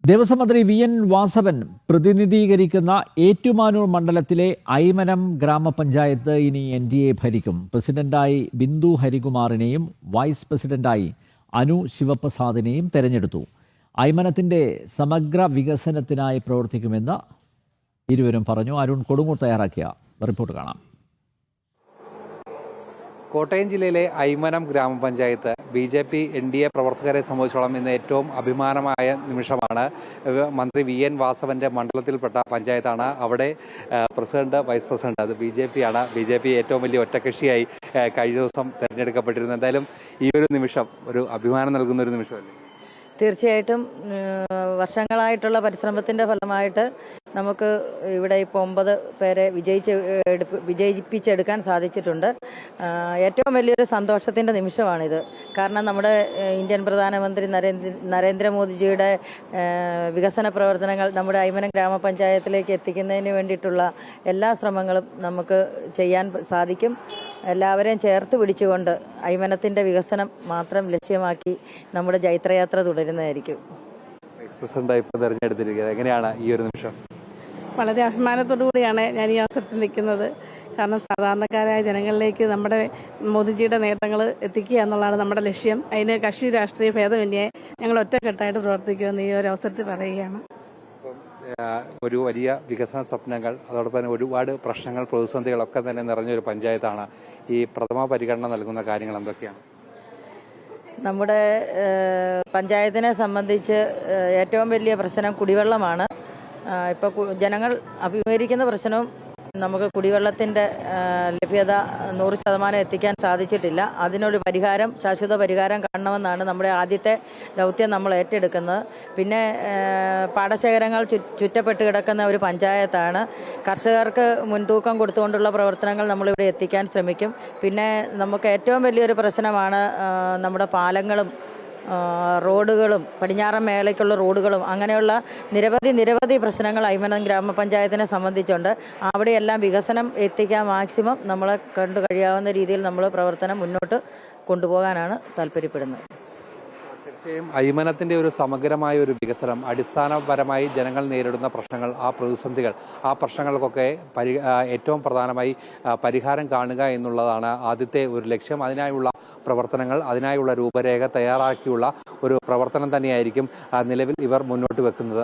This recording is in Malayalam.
ദേവസ്വം മന്ത്രി വി.എൻ. വാസവൻ പ്രതിനിധീകരിക്കുന്ന ഏറ്റുമാനൂർ മണ്ഡലത്തിലെ ഐമനം ഗ്രാമപഞ്ചായത്ത് ഇനി എൻ.ഡി.എ ഭരിക്കും. പ്രസിഡന്റായി ബിന്ദു ഹരികുമാറിനെയും വൈസ് പ്രസിഡന്റായി അനു ശിവപ്രസാദിനെയും തെരഞ്ഞെടുത്തു. ഐമനത്തിന്റെ സമഗ്ര വികസനത്തിനായി പ്രവർത്തിക്കുമെന്ന് ഇരുവരും പറഞ്ഞു. അരുൺ കൊടുങ്ങൂർ തയ്യാറാക്കിയ റിപ്പോർട്ട് കാണാം. കോട്ടയം ജില്ലയിലെ ഐമനം ഗ്രാമപഞ്ചായത്ത് BJP NDA പ്രവർത്തകരെ സംബന്ധിച്ചോളം ഇന്ന് ഏറ്റവും അഭിമാനമായ നിമിഷമാണ്. മന്ത്രി വി.എൻ. വാസവന്റെ മണ്ഡലത്തിൽപ്പെട്ട പഞ്ചായത്താണ്. അവിടെ പ്രസിഡന്റ്, വൈസ് പ്രസിഡന്റ് അത് BJP ആണ്. BJP ഏറ്റവും വലിയ ഒറ്റക്കക്ഷിയായി കഴിഞ്ഞ ദിവസം തെരഞ്ഞെടുക്കപ്പെട്ടിരുന്നു. എന്തായാലും ഈ ഒരു നിമിഷം ഒരു അഭിമാനം നൽകുന്ന ഒരു നിമിഷമല്ലേ? തീർച്ചയായിട്ടും വർഷങ്ങളായിട്ടുള്ള പരിശ്രമത്തിൻ്റെ ഫലമായിട്ട് നമുക്ക് ഇവിടെ ഇപ്പോൾ 9 പേരെ വിജയിപ്പിച്ചെടുക്കാൻ സാധിച്ചിട്ടുണ്ട്. ഏറ്റവും വലിയൊരു സന്തോഷത്തിൻ്റെ നിമിഷമാണിത്. കാരണം നമ്മുടെ ഇന്ത്യൻ പ്രധാനമന്ത്രി നരേന്ദ്രമോദിജിയുടെ വികസന പ്രവർത്തനങ്ങൾ നമ്മുടെ ഐമനം ഗ്രാമപഞ്ചായത്തിലേക്ക് എത്തിക്കുന്നതിന് വേണ്ടിയിട്ടുള്ള എല്ലാ ശ്രമങ്ങളും നമുക്ക് ചെയ്യാൻ സാധിക്കും. എല്ലാവരെയും ചേർത്ത് പിടിച്ചുകൊണ്ട് ഐമനത്തിൻ്റെ വികസനം മാത്രം ലക്ഷ്യമാക്കി നമ്മുടെ ജൈത്രയാത്ര തുടരുന്നതായിരിക്കും. എങ്ങനെയാണ് ഈ ഒരു നിമിഷം? വളരെ അഭിമാനത്തോടു കൂടിയാണ് ഞാൻ ഈ അവസരത്തിൽ നിൽക്കുന്നത്. കാരണം സാധാരണക്കാരായ ജനങ്ങളിലേക്ക് നമ്മുടെ മോദിജിയുടെ നേട്ടങ്ങൾ എത്തിക്കുക എന്നുള്ളതാണ് നമ്മുടെ ലക്ഷ്യം. അതിന് കക്ഷി രാഷ്ട്രീയ ഭേദമന്യേ ഞങ്ങൾ ഒറ്റക്കെട്ടായിട്ട് പ്രവർത്തിക്കുമെന്ന് ഈ ഒരു അവസരത്തിൽ പറയുകയാണ്. ഒരു വലിയ വികസന സ്വപ്നങ്ങൾ, അതോടൊപ്പം തന്നെ ഒരുപാട് പ്രശ്നങ്ങൾ, പ്രതിസന്ധികളൊക്കെ തന്നെ നിറഞ്ഞൊരു പഞ്ചായത്താണ്. ഈ പ്രഥമ പരിഗണന നൽകുന്ന കാര്യങ്ങൾ എന്തൊക്കെയാണ്? നമ്മുടെ പഞ്ചായത്തിനെ സംബന്ധിച്ച് ഏറ്റവും വലിയ പ്രശ്നം കുടിവെള്ളമാണ്. ഇപ്പോൾ ജനങ്ങൾ അഭിമുഖീകരിക്കുന്ന പ്രശ്നവും നമുക്ക് കുടിവെള്ളത്തിൻ്റെ ലഭ്യത 100% എത്തിക്കാൻ സാധിച്ചിട്ടില്ല. അതിനൊരു പരിഹാരം, ശാശ്വത പരിഹാരം കാണണമെന്നാണ് നമ്മുടെ ആദ്യത്തെ ദൗത്യം നമ്മൾ ഏറ്റെടുക്കുന്നത്. പിന്നെ പാടശേഖരങ്ങൾ ചുറ്റപ്പെട്ട് കിടക്കുന്ന ഒരു പഞ്ചായത്താണ്. കർഷകർക്ക് മുൻതൂക്കം കൊടുത്തുകൊണ്ടുള്ള പ്രവർത്തനങ്ങൾ നമ്മളിവിടെ എത്തിക്കാൻ ശ്രമിക്കും. പിന്നെ നമുക്ക് ഏറ്റവും വലിയൊരു പ്രശ്നമാണ് നമ്മുടെ പാലങ്ങളും റോഡുകളും, പടിഞ്ഞാറൻ മേഖലയ്ക്കുള്ള റോഡുകളും, അങ്ങനെയുള്ള നിരവധി പ്രശ്നങ്ങൾ ഐമനം ഗ്രാമപഞ്ചായത്തിനെ സംബന്ധിച്ചുണ്ട്. അവിടെയെല്ലാം വികസനം എത്തിക്കാൻ മാക്സിമം നമ്മളെ കണ്ടു കഴിയാവുന്ന രീതിയിൽ നമ്മൾ പ്രവർത്തനം മുന്നോട്ട് കൊണ്ടുപോകാനാണ് താല്പര്യപ്പെടുന്നത്. തീർച്ചയായും ഐമനത്തിന്റെ ഒരു സമഗ്രമായ ഒരു വികസനം, അടിസ്ഥാനപരമായി ജനങ്ങൾ നേരിടുന്ന പ്രശ്നങ്ങൾ, ആ പ്രതിസന്ധികൾ, ആ പ്രശ്നങ്ങൾക്കൊക്കെ ഏറ്റവും പ്രധാനമായി പരിഹാരം കാണുക എന്നുള്ളതാണ് ആദ്യത്തെ ഒരു ലക്ഷ്യം. അതിനായുള്ള പ്രവർത്തനങ്ങൾ, അതിനായുള്ള രൂപരേഖ തയ്യാറാക്കിയുള്ള ഒരു പ്രവർത്തനം തന്നെയായിരിക്കും നിലവിൽ ഇവർ മുന്നോട്ട് വെക്കുന്നത്.